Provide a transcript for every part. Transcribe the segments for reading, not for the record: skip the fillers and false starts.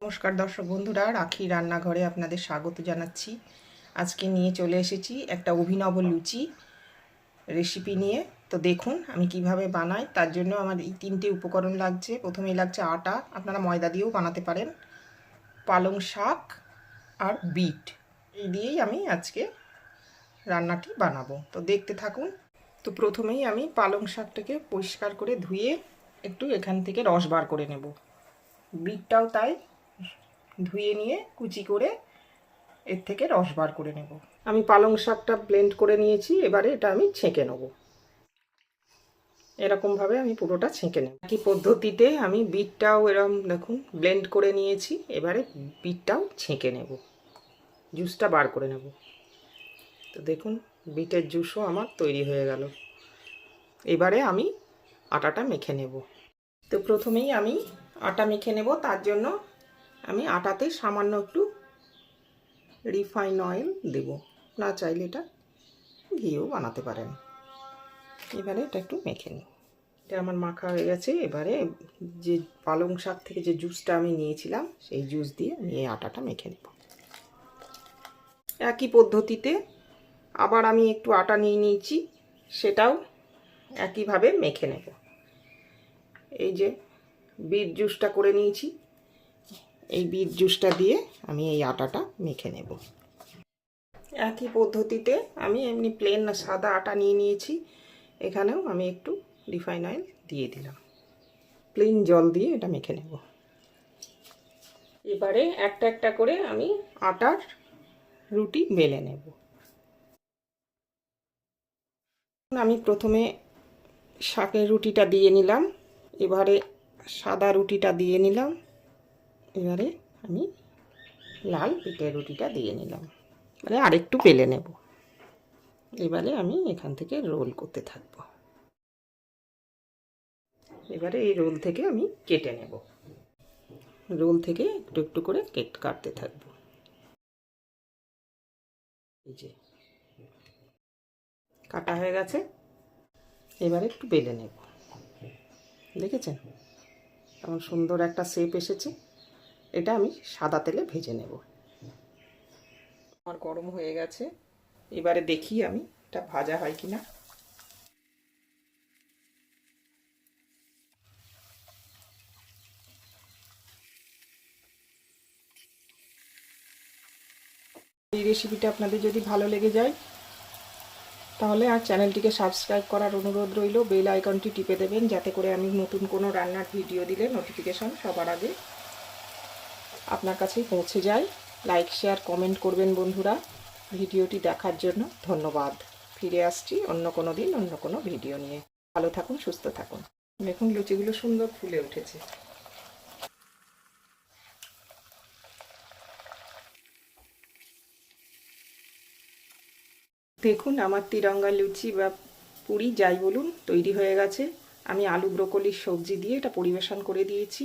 নমস্কার দর্শক বন্ধুরা, রাখি রান্নাঘরে আপনাদের স্বাগত জানাচ্ছি। আজকে নিয়ে চলে এসেছি একটা অভিনব লুচি রেসিপি নিয়ে। তো দেখুন আমি কিভাবে বানাই। তার জন্য আমার এই তিনটে উপকরণ লাগছে। প্রথমেই লাগছে আটা, আপনারা ময়দা দিয়েও বানাতে পারেন, পালং শাক আর বিট। এই দিয়েই আমি আজকে রান্নাটি বানাবো। তো দেখতে থাকুন। তো প্রথমেই আমি পালং শাকটাকে পরিষ্কার করে ধুয়ে একটু এখান থেকে রস বার করে নেব। বিটটাও তাই ধুয়ে নিয়ে কুচি করে এর থেকে রস বার করে নেব। আমি পালং শাকটা ব্লেন্ড করে নিয়েছি, এবারে এটা আমি ছেঁকে নেব। এরকমভাবে আমি পুরোটা ছেঁকে নেব। একই পদ্ধতিতে আমি বিটটাও এরকম দেখুন ব্লেন্ড করে নিয়েছি, এবারে বিটটাও ছেঁকে নেব, জুসটা বার করে নেব। তো দেখুন বিটের জুসও আমার তৈরি হয়ে গেল। এবারে আমি আটাটা মেখে নেব। তো প্রথমেই আমি আটা মেখে নেব। তার জন্য আমি আটাতে সামান্য একটু রিফাইন অয়েল দেব, না চাইলে এটা ঘিও বানাতে পারেন। এবারে এটা একটু মেখে নিই। এটা আমার মাখা হয়ে গেছে। এবারে যে পালং শাক থেকে যে জুসটা আমি নিয়েছিলাম সেই জুস দিয়ে আমি এই আটাটা মেখে নেব। একই পদ্ধতিতে আবার আমি একটু আটা নিয়ে নিয়েছি, সেটাও একইভাবে মেখে নেব। এই যে বিট জুসটা করে নিয়েছি, এই বিট জুসটা দিয়ে আমি এই আটাটা মেখে নেব। একই পদ্ধতিতে আমি এমনি প্লেন সাদা আটা নিয়ে নিয়েছি, এখানেও আমি একটু রিফাইন অয়েল দিয়ে দিলাম। প্লেন জল দিয়ে এটা মেখে নেব। এবারে একটা একটা করে আমি আটার রুটি বেলে নেব। আমি প্রথমে শাকের রুটিটা দিয়ে নিলাম, এবারে সাদা রুটিটা দিয়ে নিলাম, এবারে আমি লাল পিঠের রুটিটা দিয়ে নিলাম, মানে আরেকটু বেলে নেব। এবারে আমি এখান থেকে রোল করতে থাকবো। এবারে এই রোল থেকে আমি কেটে নেব। রোল থেকে একটু একটু করে কাটতে থাকবো। এই যে কাটা হয়ে গেছে, এবারে একটু বেলে নেব। দেখেছেন কেমন সুন্দর একটা শেপ এসেছে। এটা আমি সাদা তেলে ভেজে নেব। আমার গরম হয়ে গেছে, এবারে দেখি আমি এটা ভাজা হয় কিনা। এই রেসিপিটা আপনাদের যদি ভালো লেগে যায় তাহলে আর চ্যানেলটিকে সাবস্ক্রাইব করার অনুরোধ রইল। বেল আইকনটি টিপে দেবেন যাতে করে আমি নতুন কোনো রান্নার ভিডিও দিলে নোটিফিকেশন সবার আগে আপনার কাছেই পৌঁছে যায়। লাইক শেয়ার কমেন্ট করবেন বন্ধুরা। ভিডিওটি দেখার জন্য ধন্যবাদ। ফিরে আসছি অন্য কোনো দিন অন্য কোনো ভিডিও নিয়ে। ভালো থাকুন, সুস্থ থাকুন। দেখুন লুচিগুলো সুন্দর ফুলে উঠেছে। দেখুন আমার তিরঙ্গা লুচি বা পুরি যাই বলুন তৈরি হয়ে গেছে। আমি আলু ব্রোকলির সবজি দিয়ে এটা পরিবেশন করে দিয়েছি।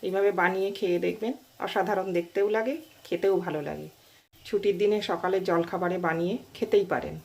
এইভাবে বানিয়ে খেয়ে দেখবেন, অসাধারণ দেখতেও লাগে, খেতেও ভালো লাগে। ছুটির দিনে সকালে জলখাবারে বানিয়ে খেতেই পারেন।